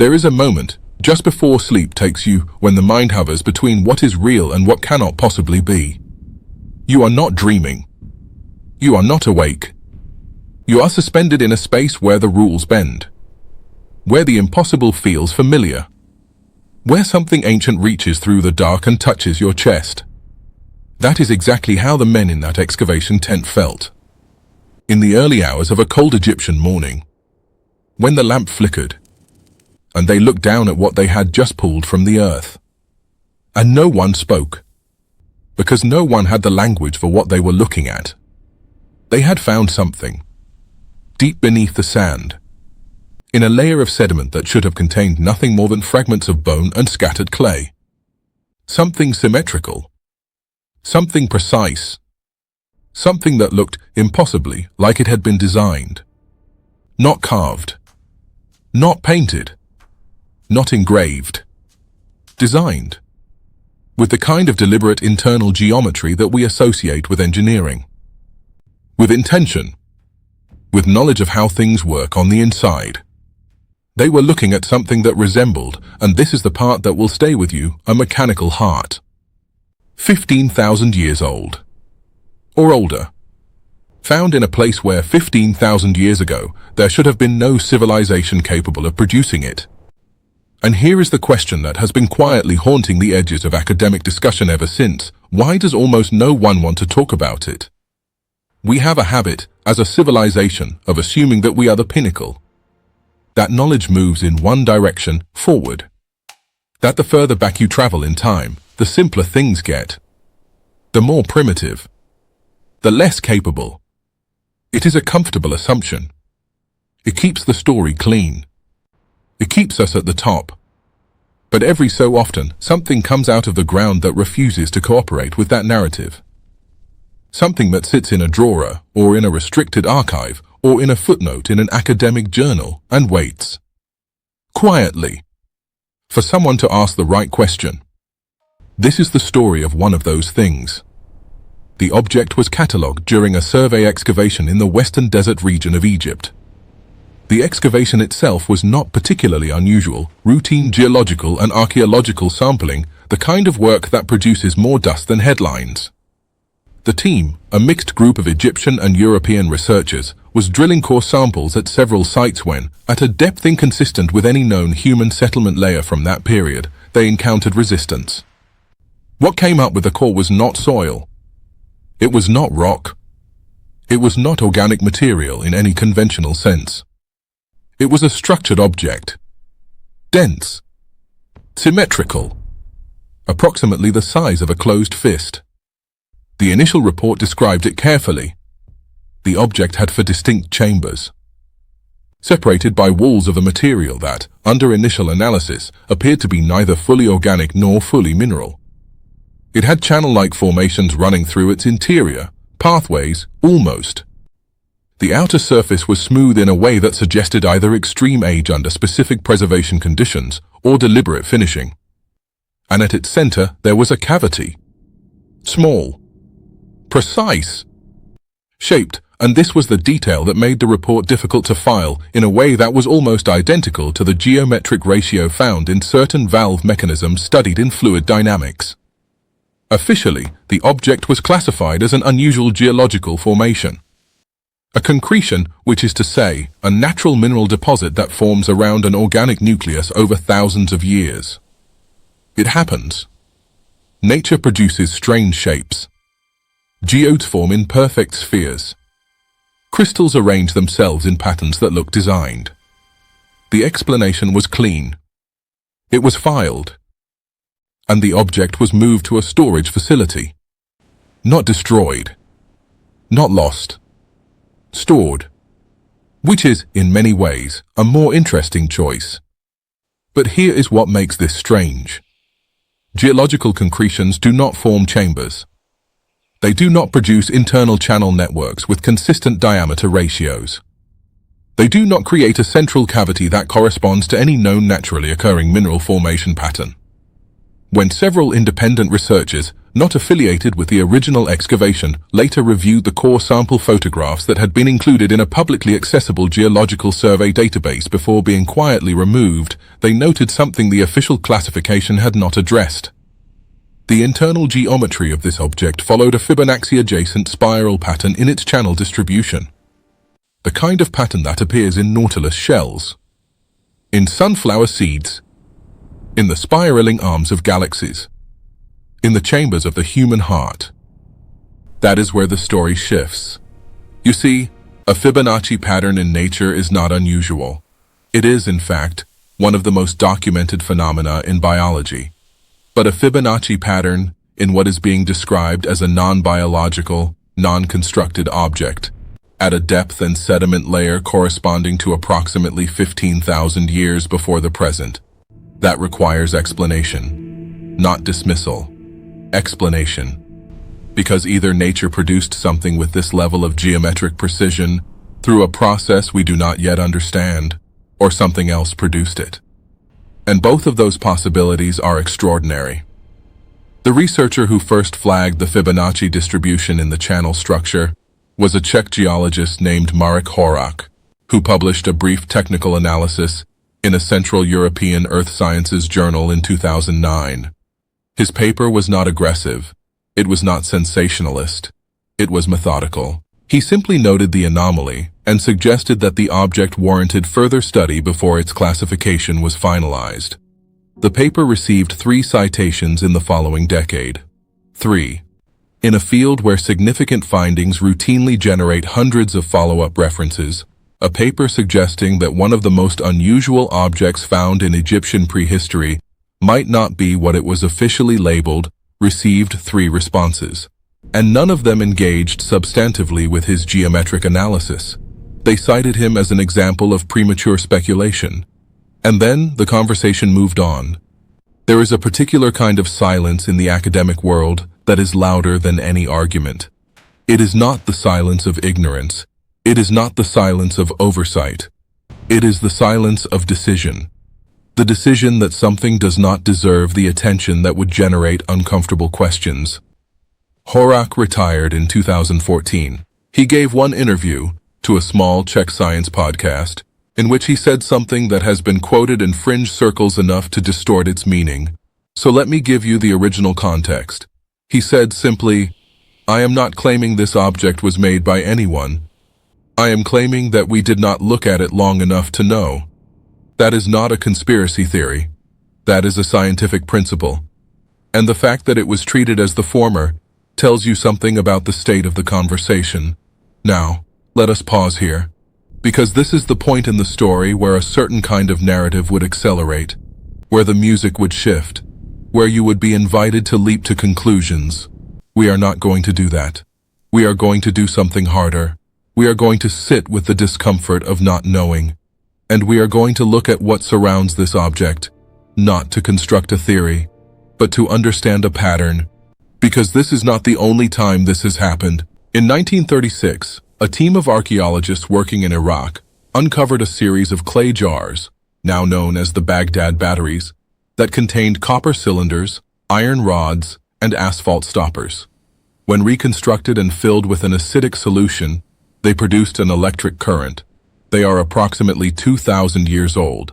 There is a moment, just before sleep takes you, when the mind hovers between what is real and what cannot possibly be. You are not dreaming. You are not awake. You are suspended in a space where the rules bend. Where the impossible feels familiar. Where something ancient reaches through the dark and touches your chest. That is exactly how the men in that excavation tent felt. In the early hours of a cold Egyptian morning, when the lamp flickered, and they looked down at what they had just pulled from the earth. And no one spoke, because no one had the language for what they were looking at. They had found something, deep beneath the sand, in a layer of sediment that should have contained nothing more than fragments of bone and scattered clay. Something symmetrical, something precise, something that looked impossibly like it had been designed. Not carved, not painted, not engraved. Designed. With the kind of deliberate internal geometry that we associate with engineering. With intention. With knowledge of how things work on the inside. They were looking at something that resembled, and this is the part that will stay with you, a mechanical heart. 15,000 years old. Or older. Found in a place where 15,000 years ago, there should have been no civilization capable of producing it. And here is the question that has been quietly haunting the edges of academic discussion ever since. Why does almost no one want to talk about it? We have a habit, as a civilization, of assuming that we are the pinnacle. That knowledge moves in one direction, forward. That the further back you travel in time, the simpler things get. The more primitive. The less capable. It is a comfortable assumption. It keeps the story clean. It keeps us at the top. But every so often, something comes out of the ground that refuses to cooperate with that narrative. Something that sits in a drawer, or in a restricted archive, or in a footnote in an academic journal, and waits. Quietly. For someone to ask the right question. This is the story of one of those things. The object was catalogued during a survey excavation in the western desert region of Egypt. The excavation itself was not particularly unusual, routine geological and archaeological sampling, the kind of work that produces more dust than headlines. The team, a mixed group of Egyptian and European researchers, was drilling core samples at several sites when, at a depth inconsistent with any known human settlement layer from that period, they encountered resistance. What came up with the core was not soil. It was not rock. It was not organic material in any conventional sense. It was a structured object. Dense. Symmetrical. Approximately the size of a closed fist. The initial report described it carefully. The object had four distinct chambers, separated by walls of a material that, under initial analysis, appeared to be neither fully organic nor fully mineral. It had channel-like formations running through its interior, pathways, almost. The outer surface was smooth in a way that suggested either extreme age under specific preservation conditions or deliberate finishing. And at its center, there was a cavity. Small. Precise. Shaped, and this was the detail that made the report difficult to file in a way that was almost identical to the geometric ratio found in certain valve mechanisms studied in fluid dynamics. Officially, the object was classified as an unusual geological formation. A concretion, which is to say, a natural mineral deposit that forms around an organic nucleus over thousands of years. It happens. Nature produces strange shapes. Geodes form in perfect spheres. Crystals arrange themselves in patterns that look designed. The explanation was clean. It was filed. And the object was moved to a storage facility. Not destroyed. Not lost. Stored. Which is, in many ways, a more interesting choice. But here is what makes this strange. Geological concretions do not form chambers. They do not produce internal channel networks with consistent diameter ratios. They do not create a central cavity that corresponds to any known naturally occurring mineral formation pattern. When several independent researchers, not affiliated with the original excavation, later reviewed the core sample photographs that had been included in a publicly accessible geological survey database before being quietly removed. They noted something the official classification had not addressed. The internal geometry of this object followed a Fibonacci-adjacent spiral pattern in its channel distribution, the kind of pattern that appears in nautilus shells, in sunflower seeds, in the spiraling arms of galaxies, in the chambers of the human heart. That is where the story shifts. You see, a Fibonacci pattern in nature is not unusual. It is, in fact, one of the most documented phenomena in biology. But a Fibonacci pattern in what is being described as a non-biological, non-constructed object, at a depth and sediment layer corresponding to approximately 15,000 years before the present. That requires explanation, not dismissal. Explanation. Because either nature produced something with this level of geometric precision through a process we do not yet understand, or something else produced it. And both of those possibilities are extraordinary. The researcher who first flagged the Fibonacci distribution in the channel structure was a Czech geologist named Marek Horak, who published a brief technical analysis in a Central European Earth Sciences journal in 2009. His paper was not aggressive, it was not sensationalist, it was methodical. He simply noted the anomaly and suggested that the object warranted further study before its classification was finalized. The paper received 3 citations in the following decade. 3. In a field where significant findings routinely generate hundreds of follow-up references, a paper suggesting that one of the most unusual objects found in Egyptian prehistory might not be what it was officially labeled, received 3 responses. And none of them engaged substantively with his geometric analysis. They cited him as an example of premature speculation. And then the conversation moved on. There is a particular kind of silence in the academic world that is louder than any argument. It is not the silence of ignorance. It is not the silence of oversight. It is the silence of decision. The decision that something does not deserve the attention that would generate uncomfortable questions. Horak retired in 2014. He gave one interview to a small Czech science podcast in which he said something that has been quoted in fringe circles enough to distort its meaning. So let me give you the original context. He said simply, "I am not claiming this object was made by anyone. I am claiming that we did not look at it long enough to know." That is not a conspiracy theory. That is a scientific principle. And the fact that it was treated as the former tells you something about the state of the conversation. Now, let us pause here, because this is the point in the story where a certain kind of narrative would accelerate, where the music would shift, where you would be invited to leap to conclusions. We are not going to do that. We are going to do something harder. We are going to sit with the discomfort of not knowing. And we are going to look at what surrounds this object, not to construct a theory, but to understand a pattern. Because this is not the only time this has happened. In 1936, a team of archaeologists working in Iraq uncovered a series of clay jars, now known as the Baghdad batteries, that contained copper cylinders, iron rods, and asphalt stoppers. When reconstructed and filled with an acidic solution, they produced an electric current. They are approximately 2,000 years old.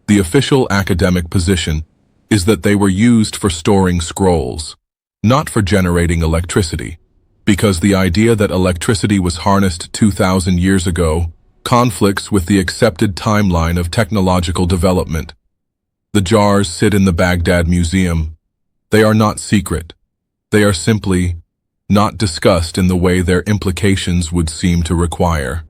The official academic position is that they were used for storing scrolls, not for generating electricity, because the idea that electricity was harnessed 2,000 years ago conflicts with the accepted timeline of technological development. The jars sit in the Baghdad Museum. They are not secret. They are simply not discussed in the way their implications would seem to require.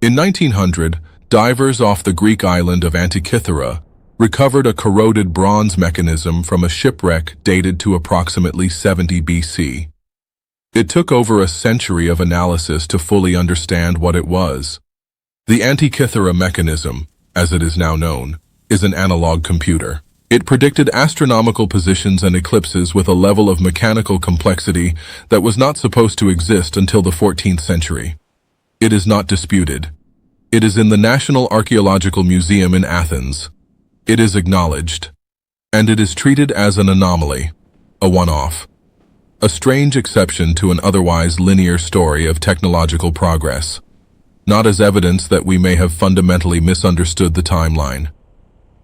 In 1900, divers off the Greek island of Antikythera recovered a corroded bronze mechanism from a shipwreck dated to approximately 70 BC. It took over a century of analysis to fully understand what it was. The Antikythera mechanism, as it is now known, is an analog computer. It predicted astronomical positions and eclipses with a level of mechanical complexity that was not supposed to exist until the 14th century. It is not disputed. It is in the National Archaeological Museum in Athens. It is acknowledged. And it is treated as an anomaly, a one-off. a strange exception to an otherwise linear story of technological progress, not as evidence that we may have fundamentally misunderstood the timeline.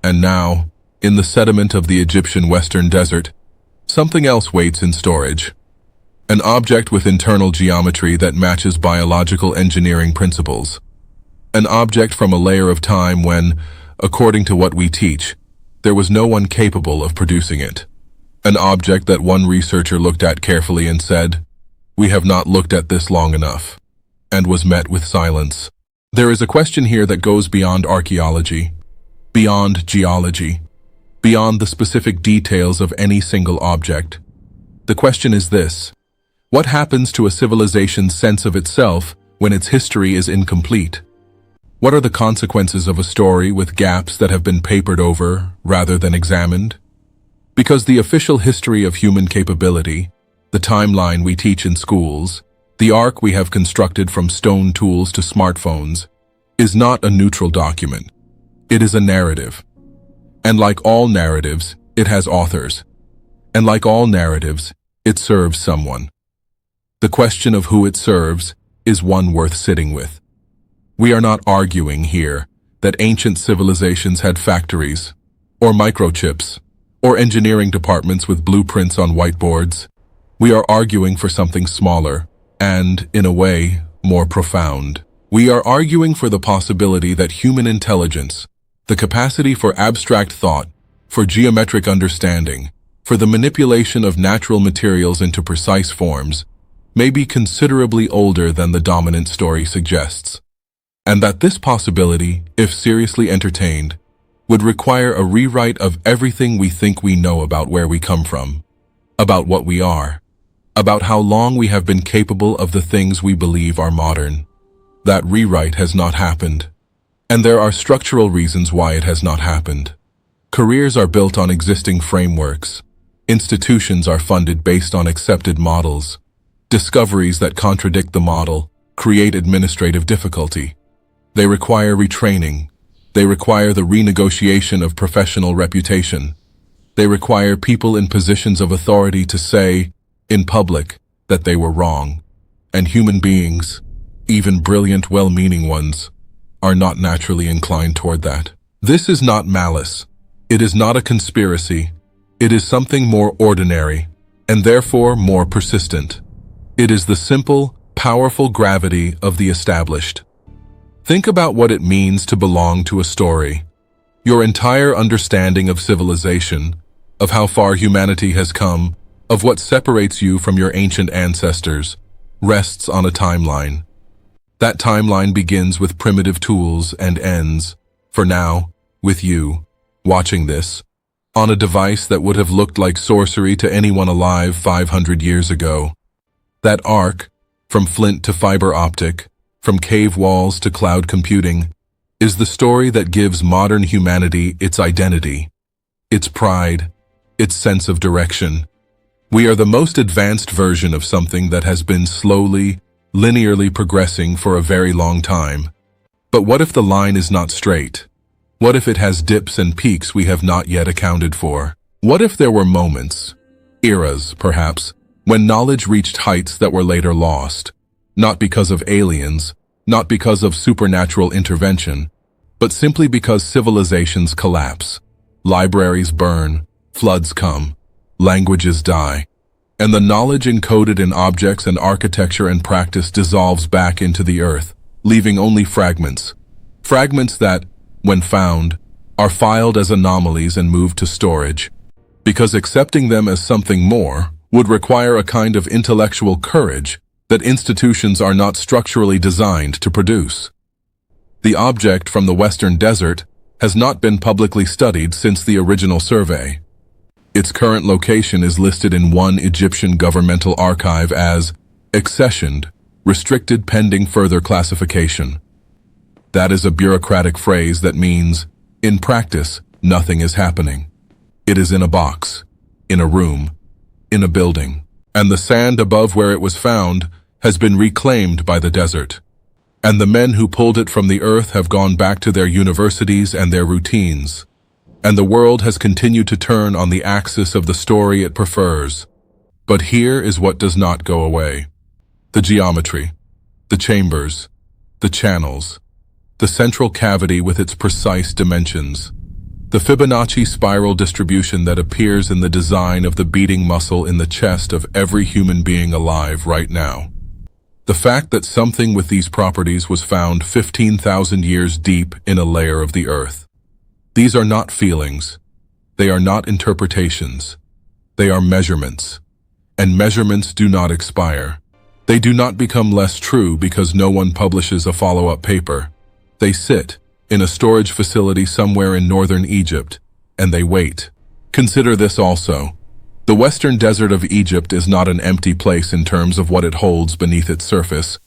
And now, in the sediment of the Egyptian Western Desert, something else waits in storage. An object with internal geometry that matches biological engineering principles. An object from a layer of time when, according to what we teach, there was no one capable of producing it. An object that one researcher looked at carefully and said, "We have not looked at this long enough," and was met with silence. There is a question here that goes beyond archaeology, beyond geology, beyond the specific details of any single object. The question is this: what happens to a civilization's sense of itself when its history is incomplete? What are the consequences of a story with gaps that have been papered over rather than examined? Because the official history of human capability, the timeline we teach in schools, the arc we have constructed from stone tools to smartphones, is not a neutral document. It is a narrative. And like all narratives, it has authors. And like all narratives, it serves someone. The question of who it serves is one worth sitting with. We are not arguing here that ancient civilizations had factories, or microchips, or engineering departments with blueprints on whiteboards. We are arguing for something smaller, and, in a way, more profound. We are arguing for the possibility that human intelligence, the capacity for abstract thought, for geometric understanding, for the manipulation of natural materials into precise forms, may be considerably older than the dominant story suggests, and that this possibility, if seriously entertained, would require a rewrite of everything we think we know about where we come from, about what we are, about how long we have been capable of the things we believe are modern. That rewrite has not happened, and there are structural reasons why it has not happened. Careers are built on existing frameworks. Institutions are funded based on accepted models. Discoveries that contradict the model create administrative difficulty. They require retraining. They require the renegotiation of professional reputation. They require people in positions of authority to say, in public, that they were wrong. And human beings, even brilliant, well-meaning ones, are not naturally inclined toward that. This is not malice. It is not a conspiracy. It is something more ordinary, and therefore more persistent. It is the simple, powerful gravity of the established. Think about what it means to belong to a story. Your entire understanding of civilization, of how far humanity has come, of what separates you from your ancient ancestors, rests on a timeline. That timeline begins with primitive tools and ends, for now, with you, watching this, on a device that would have looked like sorcery to anyone alive 500 years ago. That arc, from flint to fiber optic, from cave walls to cloud computing, is the story that gives modern humanity its identity, its pride, its sense of direction. We are the most advanced version of something that has been slowly, linearly progressing for a very long time. But what if the line is not straight? What if it has dips and peaks we have not yet accounted for? What if there were moments, eras perhaps, when knowledge reached heights that were later lost, not because of aliens, not because of supernatural intervention, but simply because civilizations collapse, libraries burn, floods come, languages die, and the knowledge encoded in objects and architecture and practice dissolves back into the earth, leaving only fragments. Fragments that, when found, are filed as anomalies and moved to storage, because accepting them as something more would require a kind of intellectual courage that institutions are not structurally designed to produce. The object from the Western Desert has not been publicly studied since the original survey. Its current location is listed in one Egyptian governmental archive as accessioned, restricted pending further classification. That is a bureaucratic phrase that means, in practice, nothing is happening. It is in a box, in a room, in a building, and the sand above where it was found has been reclaimed by the desert. And the men who pulled it from the earth have gone back to their universities and their routines. And the world has continued to turn on the axis of the story it prefers. But here is what does not go away. The geometry, the chambers, the channels, the central cavity with its precise dimensions, the Fibonacci spiral distribution that appears in the design of the beating muscle in the chest of every human being alive right now. The fact that something with these properties was found 15,000 years deep in a layer of the earth. These are not feelings. They are not interpretations. They are measurements. And measurements do not expire. They do not become less true because no one publishes a follow-up paper. They sit in a storage facility somewhere in northern Egypt, and they wait. Consider this also. The western desert of Egypt is not an empty place in terms of what it holds beneath its surface.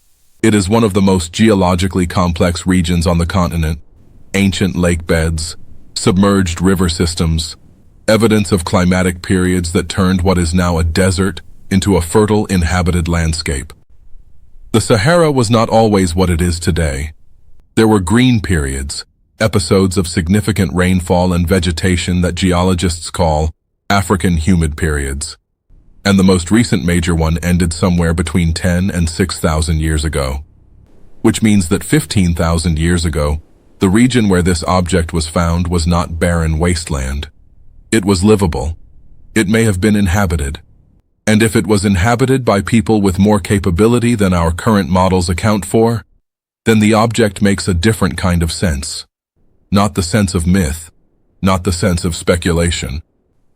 It is one of the most geologically complex regions on the continent. Ancient lake beds, submerged river systems, evidence of climatic periods that turned what is now a desert into a fertile inhabited landscape. The Sahara was not always what it is today. There were green periods, episodes of significant rainfall and vegetation that geologists call African humid periods. And the most recent major one ended somewhere between 10 and 6,000 years ago. Which means that 15,000 years ago, the region where this object was found was not barren wasteland. It was livable. It may have been inhabited. And if it was inhabited by people with more capability than our current models account for, then the object makes a different kind of sense. Not the sense of myth, not the sense of speculation,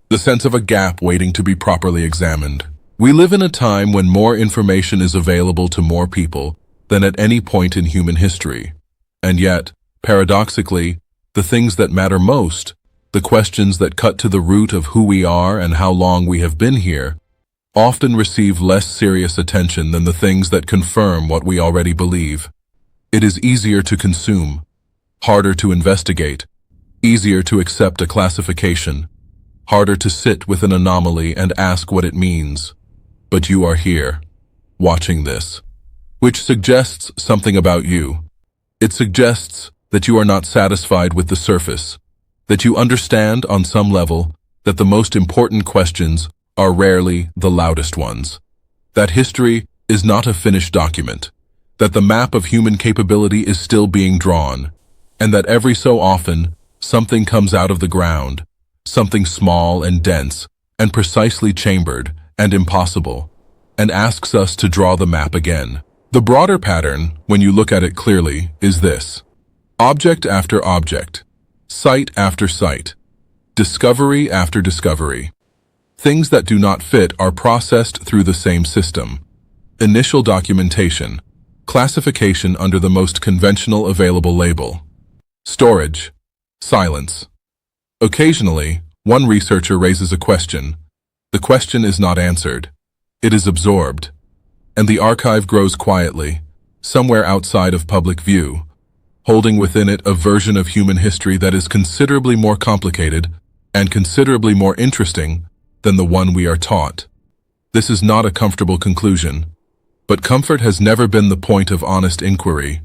the sense of a gap waiting to be properly examined. We live in a time when more information is available to more people than at any point in human history. And yet, paradoxically, the things that matter most, the questions that cut to the root of who we are and how long we have been here, often receive less serious attention than the things that confirm what we already believe. It is easier to consume, harder to investigate, easier to accept a classification, harder to sit with an anomaly and ask what it means. But you are here, watching this, which suggests something about you. It suggests that you are not satisfied with the surface, that you understand on some level that the most important questions are rarely the loudest ones, that history is not a finished document, that the map of human capability is still being drawn, and that every so often something comes out of the ground, something small and dense and precisely chambered and impossible, and asks us to draw the map again. The broader pattern, when you look at it clearly, is this: object after object, site after site, discovery after discovery. Things that do not fit are processed through the same system. Initial documentation, classification under the most conventional available label, storage, silence. Occasionally, one researcher raises a question. The question is not answered. It is absorbed. And the archive grows quietly, somewhere outside of public view, holding within it a version of human history that is considerably more complicated and considerably more interesting than the one we are taught. This is not a comfortable conclusion, but comfort has never been the point of honest inquiry.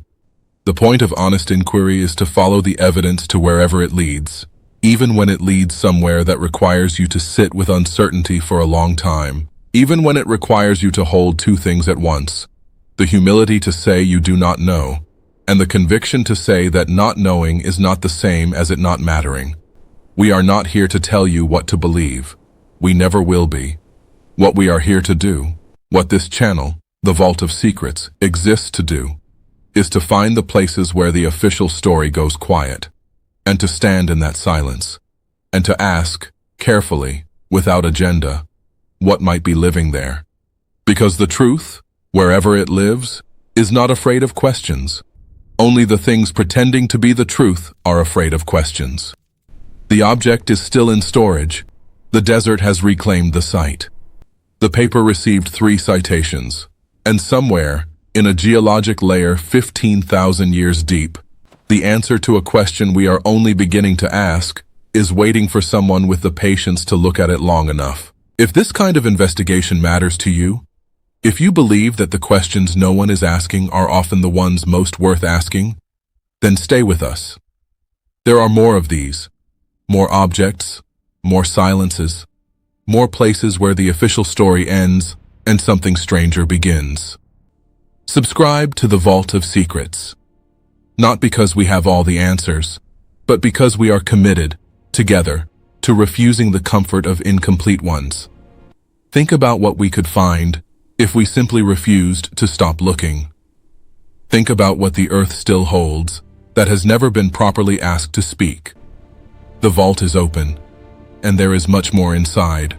The point of honest inquiry is to follow the evidence to wherever it leads, even when it leads somewhere that requires you to sit with uncertainty for a long time, even when it requires you to hold two things at once: the humility to say you do not know, and the conviction to say that not knowing is not the same as it not mattering. We are not here to tell you what to believe. We never will be. What we are here to do, what this channel, the Vault of Secrets, exists to do, is to find the places where the official story goes quiet, and to stand in that silence, and to ask, carefully, without agenda, what might be living there. Because the truth, wherever it lives, is not afraid of questions. Only the things pretending to be the truth are afraid of questions. The object is still in storage. The desert has reclaimed the site. The paper received 3 citations, and somewhere, in a geologic layer 15,000 years deep, the answer to a question we are only beginning to ask is waiting for someone with the patience to look at it long enough. If this kind of investigation matters to you, if you believe that the questions no one is asking are often the ones most worth asking, then stay with us. There are more of these, more objects, more silences, more places where the official story ends and something stranger begins. Subscribe to the Vault of Secrets. Not because we have all the answers, but because we are committed, together, to refusing the comfort of incomplete ones. Think about what we could find if we simply refused to stop looking. Think about what the earth still holds that has never been properly asked to speak. The vault is open, and there is much more inside.